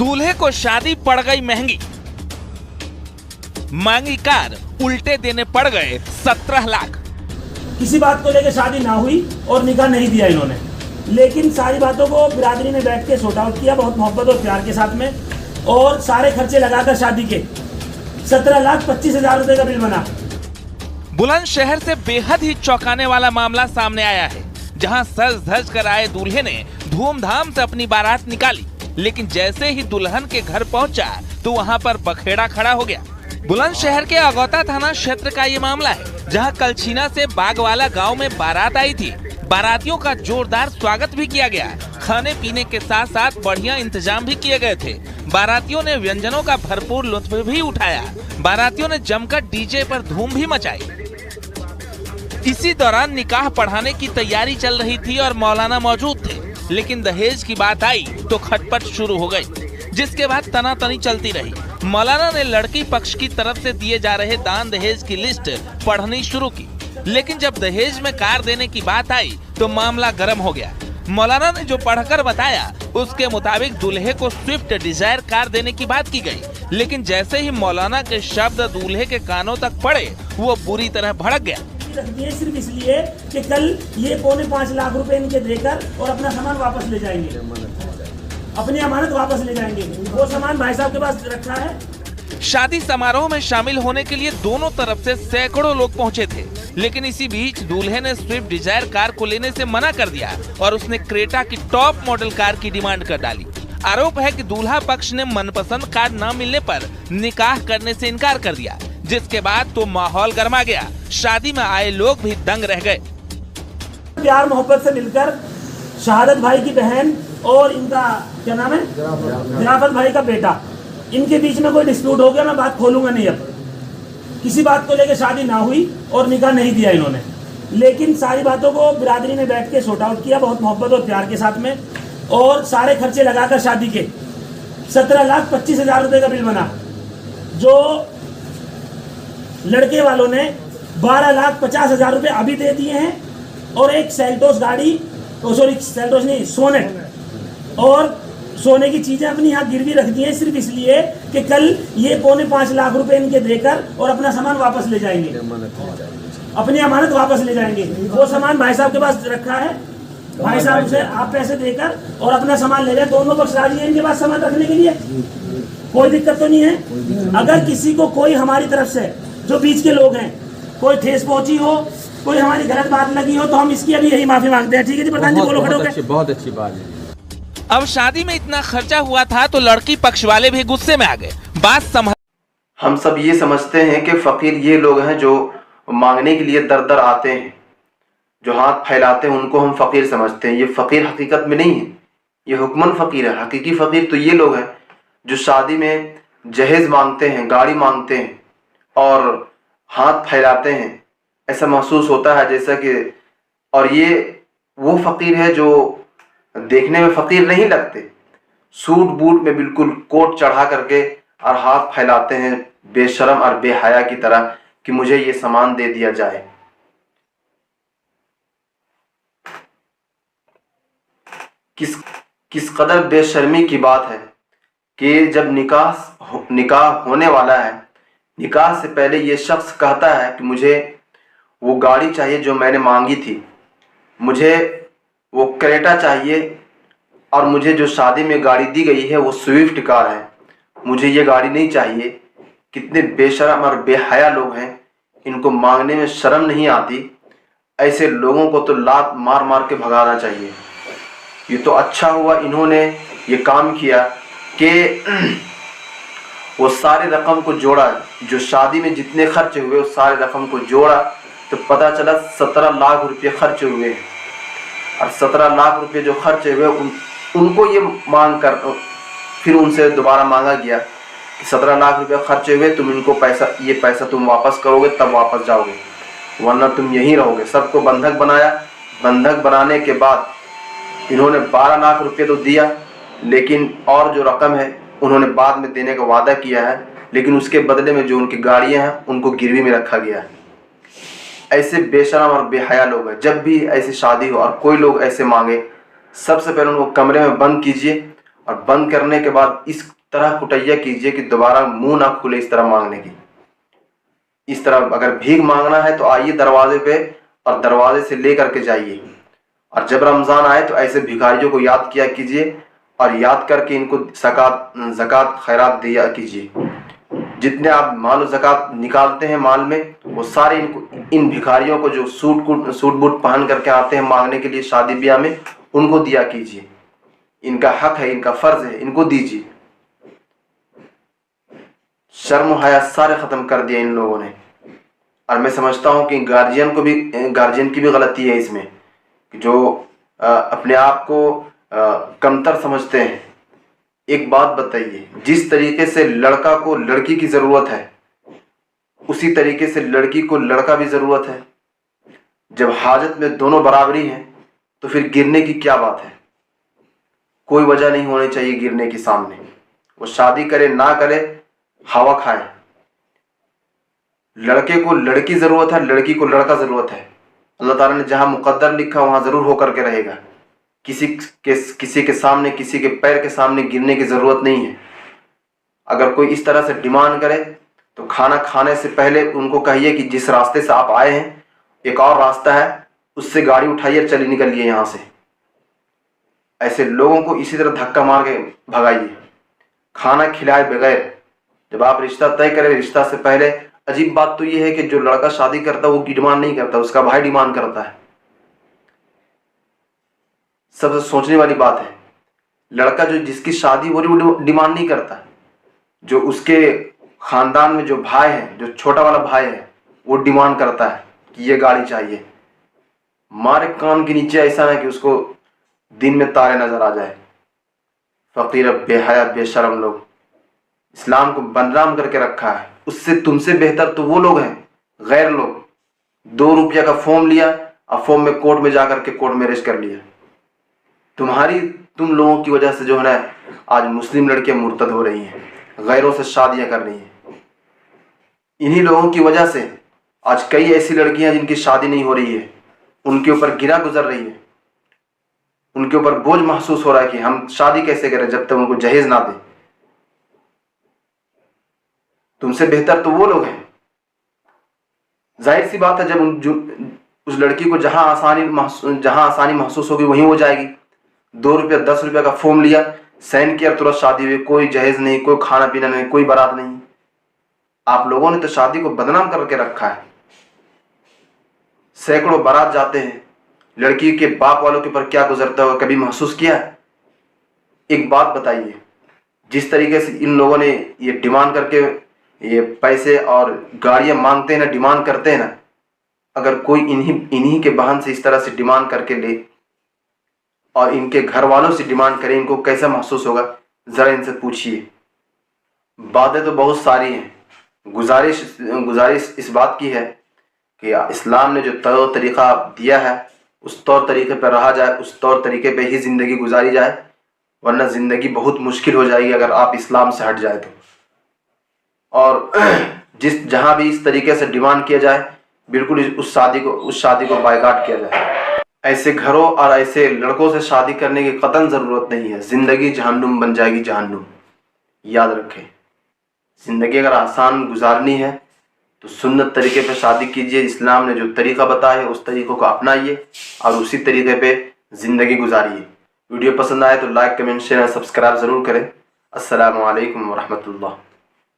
दूल्हे को शादी पड़ गई महंगी, मांगी कार उल्टे देने पड़ गए 17 लाख। किसी बात को लेकर शादी ना हुई और निकाह नहीं दिया इन्होंने, लेकिन सारी बातों को बिरादरी ने बैठ के सॉर्ट आउट किया बहुत मोहब्बत और प्यार के साथ में, और सारे खर्चे लगाकर शादी के 17,25,000 रुपए का बिल बना। बुलंदशहर से बेहद ही चौंकाने वाला मामला सामने आया है, जहां सज धज कर आए दूल्हे ने धूमधाम से अपनी बारात निकाली, लेकिन जैसे ही दुल्हन के घर पहुंचा तो वहां पर बखेड़ा खड़ा हो गया। बुलंदशहर के अगौता थाना क्षेत्र का ये मामला है, जहां कलछीना से बागवाला गांव में बारात आई थी। बारातियों का जोरदार स्वागत भी किया गया, खाने पीने के साथ साथ बढ़िया इंतजाम भी किए गए थे। बारातियों ने व्यंजनों का भरपूर लुत्फ भी उठाया। बारातियों ने जमकर डीजे पर धूम भी मचाई। इसी दौरान निकाह पढ़ाने की तैयारी चल रही थी और मौलाना मौजूद थे, लेकिन दहेज की बात आई तो खटपट शुरू हो गई, जिसके बाद तनातनी चलती रही। मौलाना ने लड़की पक्ष की तरफ से दिए जा रहे दान दहेज की लिस्ट पढ़नी शुरू की, लेकिन जब दहेज में कार देने की बात आई तो मामला गर्म हो गया। मौलाना ने जो पढ़कर बताया उसके मुताबिक दूल्हे को स्विफ्ट डिजायर कार देने की बात की गई, लेकिन जैसे ही मौलाना के शब्द दूल्हे के कानों तक पड़े वो बुरी तरह भड़क गया। ये सिर्फ इसलिए कि कल ये 4.5 लाख रुपए इनके देकर और अपना सामान वापस ले जाएंगे, अपनी अमानत वापस ले जाएंगे। वो सामान भाई साहब के पास रखा है। शादी समारोह में शामिल होने के लिए दोनों तरफ से सैकड़ों लोग पहुंचे थे, लेकिन इसी बीच दूल्हे ने स्विफ्ट डिजायर कार को लेने से मना कर दिया और उसने क्रेटा की टॉप मॉडल कार की डिमांड कर डाली। आरोप है कि दूल्हा पक्ष ने मनपसंद कार न मिलने पर निकाह करने से इनकार कर दिया, जिसके बाद तो माहौल गर्मा गया। शादी में आए लोग भी दंग रह गए। प्यार मोहब्बत से मिलकर शहादत भाई की बहन और इनका क्या नाम है, जराफत भाई का बेटा, इनके बीच में कोई डिस्प्यूट हो गया। मैं बात खोलूंगा नहीं अब। किसी बात को लेकर शादी ना हुई और निकाह नहीं दिया इन्होंने, लेकिन सारी बातों को बिरादरी ने बैठ के सॉर्ट आउट किया बहुत मोहब्बत और प्यार के साथ में, और सारे खर्चे लगाकर शादी के 17,25,000 रुपए का बिल बना, जो लड़के वालों ने 12,50,000 रुपए अभी दे दिए हैं, और एक सेल्टोस गाड़ी, सेल्टोस नहीं, सोनेट, और सोने की चीजें अपनी यहाँ गिरवी रख दी है, सिर्फ इसलिए कि कल ये 4.5 लाख रुपए इनके देकर और अपना सामान वापस ले जाएंगे, अपनी अमानत वापस ले जाएंगे। वो सामान भाई साहब के पास रखा है, भाई साहब से आप पैसे देकर और अपना सामान ले जाए। दोनों पक्ष राजी है इनके पास सामान रखने के लिए, कोई दिक्कत तो नहीं है। अगर किसी को कोई हमारी तरफ से जो बीच के लोग हैं कोई ठेस पहुंची हो, कोई हमारी गलत बात लगी हो, तो हम इसकी अभी यही माफी मांगते हैं। ठीक है जी प्रधान जी, बोलो खड़े होकर। बहुत अच्छी बात है। अब शादी में इतना खर्चा हुआ था तो लड़की पक्ष वाले भी गुस्से में आ गए। बात समझ हम सब ये समझते हैं कि फकीर ये लोग हैं जो मांगने के लिए दर दर आते हैं, जो हाथ फैलाते हैं, उनको हम फकीर समझते हैं। ये फकीर हकीकत में नहीं है, ये हुक्मन फकीर है। हकीकी फकीर तो ये लोग हैं जो शादी में जहेज मांगते हैं, गाड़ी मांगते हैं और हाथ फैलाते हैं। ऐसा महसूस होता है जैसा कि, और ये वो फकीर है जो देखने में फकीर नहीं लगते, सूट बूट में बिल्कुल कोट चढ़ा करके और हाथ फैलाते हैं बेशरम और बेहया की तरह कि मुझे ये सामान दे दिया जाए। किस कदर बेशर्मी की बात है कि जब निकाह होने वाला है, निकाह से पहले ये शख्स कहता है कि मुझे वो गाड़ी चाहिए जो मैंने मांगी थी, मुझे वो क्रेटा चाहिए, और मुझे जो शादी में गाड़ी दी गई है वो स्विफ्ट कार है, मुझे ये गाड़ी नहीं चाहिए। कितने बेशरम और बेहया लोग हैं, इनको मांगने में शर्म नहीं आती। ऐसे लोगों को तो लात मार मार के भगाना चाहिए। ये तो अच्छा हुआ इन्होंने ये काम किया कि वो सारे रकम को जोड़ा, जो शादी में जितने खर्च हुए उस सारे रकम को जोड़ा तो पता चला 17 लाख रुपये खर्च हुए हैं। और 17 लाख रुपये जो खर्च हुए उनको ये मांग कर फिर उनसे दोबारा मांगा गया कि 17 लाख रुपये खर्च हुए, तुम इनको ये पैसा तुम वापस करोगे तब वापस जाओगे, वरना तुम यहीं रहोगे। सबको बंधक बनाया। बंधक बनाने के बाद इन्होंने 12 लाख रुपये तो दिया, लेकिन और जो रकम है उन्होंने बाद में देने का वादा किया है, लेकिन उसके बदले में जो उनकी गाड़ियाँ हैं उनको गिरवी में रखा गया है। ऐसे बेशरम और बेहया लोग हैं। जब भी ऐसी शादी हो और कोई लोग ऐसे मांगे, सबसे पहले उनको कमरे में बंद कीजिए اور بند کرنے کے بعد اس طرح کٹیا کیجیے کہ دوبارہ منہ نہ کھلے اس طرح مانگنے کی. اس طرح اگر بھیک مانگنا ہے تو آئیے دروازے پہ اور دروازے سے لے کر کے جائیے. اور جب رمضان آئے تو ایسے بھکاریوں کو یاد کیا کیجیے اور یاد کر کے ان کو زکوٰۃ خیرات دیا کیجیے. جتنے آپ مال و زکوٰۃ نکالتے ہیں مال میں وہ سارے ان بھکاریوں کو جو سوٹ بوٹ پہن کر کے آتے ہیں مانگنے کے لیے شادی بیاہ میں ان کو دیا کیجیے. ان کا حق ہے، ان کا فرض ہے، ان کو دیجیے. شرم و حیا سارے ختم کر دیا ان لوگوں نے. اور میں سمجھتا ہوں کہ گارجین کی بھی غلطی ہے اس میں، جو اپنے آپ کو کمتر سمجھتے ہیں. ایک بات بتائیے، جس طریقے سے لڑکا کو لڑکی کی ضرورت ہے اسی طریقے سے لڑکی کو لڑکا بھی ضرورت ہے. جب حاجت میں دونوں برابری ہیں تو پھر گرنے کی کیا بات ہے؟ کوئی وجہ نہیں ہونی چاہیے گرنے کی سامنے. وہ شادی کرے نہ کرے، ہوا کھائے. لڑکے کو لڑکی ضرورت ہے، لڑکی کو لڑکا ضرورت ہے. اللہ تعالیٰ نے جہاں مقدر لکھا وہاں ضرور ہو کر کے رہے گا. کسی کے سامنے، کسی کے پیر کے سامنے گرنے کی ضرورت نہیں ہے. اگر کوئی اس طرح سے ڈیمانڈ کرے تو کھانا کھانے سے پہلے ان کو کہیے کہ جس راستے سے آپ آئے ہیں ایک اور راستہ ہے، اس سے گاڑی اٹھائیے اور چلی نکلیے یہاں سے. ایسے لوگوں کو اسی طرح دھکا مار کے بھگائیے. کھانا کھلائے بغیر جب آپ رشتہ طے کریں، رشتہ سے پہلے عجیب بات تو یہ ہے کہ جو لڑکا شادی کرتا ہے وہ ڈیمانڈ نہیں کرتا، اس کا بھائی ڈیمانڈ کرتا ہے. سب سے سوچنے والی بات ہے. لڑکا جو جس کی شادی ہو رہی وہ ڈیمانڈ نہیں کرتا. جو اس کے خاندان میں جو بھائی ہے، جو چھوٹا والا بھائی ہے، وہ ڈیمانڈ کرتا ہے کہ یہ گاڑی چاہیے. مارے کان کے نیچے ایسا ہے کہ اس کو دن میں تارے نظر آ جائے. فقیر بے حیا بے شرم لوگ اسلام کو بدنام کر کے رکھا ہے. اس سے تم سے بہتر تو وہ لوگ ہیں، غیر لوگ. 2 روپیہ کا فارم لیا اور فارم میں کورٹ میں جا کر کے کورٹ میرج کر لیا. تم لوگوں کی وجہ سے جو ہے نا آج مسلم لڑکیاں مرتد ہو رہی ہیں، غیروں سے شادیاں کر رہی ہیں. انہی لوگوں کی وجہ سے آج کئی ایسی لڑکیاں جن کی شادی نہیں ہو رہی ہے، ان کے اوپر گرا گزر رہی ہے. ان کے اوپر بوجھ محسوس ہو رہا ہے کہ ہم شادی کیسے کریں جب تک ان کو جہیز نہ دیں. تم سے بہتر تو وہ لوگ ہیں. ظاہر سی بات ہے جب اس لڑکی کو جہاں آسانی محسوس ہوگی وہیں وہ جائے گی. 2 روپیہ 10 روپیہ کا فارم لیا، سائن کیا، ترنت شادی ہوئی. کوئی جہیز نہیں، کوئی کھانا پینا نہیں، کوئی بارات نہیں. آپ لوگوں نے تو شادی کو بدنام کر کے رکھا ہے. سینکڑوں بارات جاتے ہیں، لڑکی کے باپ والوں کے اوپر کیا گزرتا ہوگا کبھی محسوس کیا ہے؟ ایک بات بتائیے، جس طریقے سے ان لوگوں نے یہ ڈیمانڈ کر کے یہ پیسے اور گاڑیاں مانگتے ہیں نا، ڈیمانڈ کرتے ہیں نا، اگر کوئی انہی کے بہن سے اس طرح سے ڈیمانڈ کر کے لے اور ان کے گھر والوں سے ڈیمانڈ کرے، ان کو کیسا محسوس ہوگا؟ ذرا ان سے پوچھیے. باتیں تو بہت ساری ہیں. گزارش اس بات کی ہے کہ اسلام نے جو طور طریقہ دیا ہے اس طور طریقے پر رہا جائے، اس طور طریقے پہ ہی زندگی گزاری جائے، ورنہ زندگی بہت مشکل ہو جائے گی اگر آپ اسلام سے ہٹ جائے تو. اور جہاں بھی اس طریقے سے ڈیمانڈ کیا جائے بالکل اس شادی کو بائیکاٹ کیا جائے. ایسے گھروں اور ایسے لڑکوں سے شادی کرنے کی قطعاً ضرورت نہیں ہے. زندگی جہنم بن جائے گی، جہنم. یاد رکھیں، زندگی اگر آسان گزارنی ہے تو سنت طریقے پہ شادی کیجیے. اسلام نے جو طریقہ بتایا ہے اس طریقوں کو اپنائیے اور اسی طریقے پہ زندگی گزاریے. ویڈیو پسند آئے تو لائک، کمنٹ، شیئر اور سبسکرائب ضرور کریں. السلام علیکم ورحمۃ اللہ.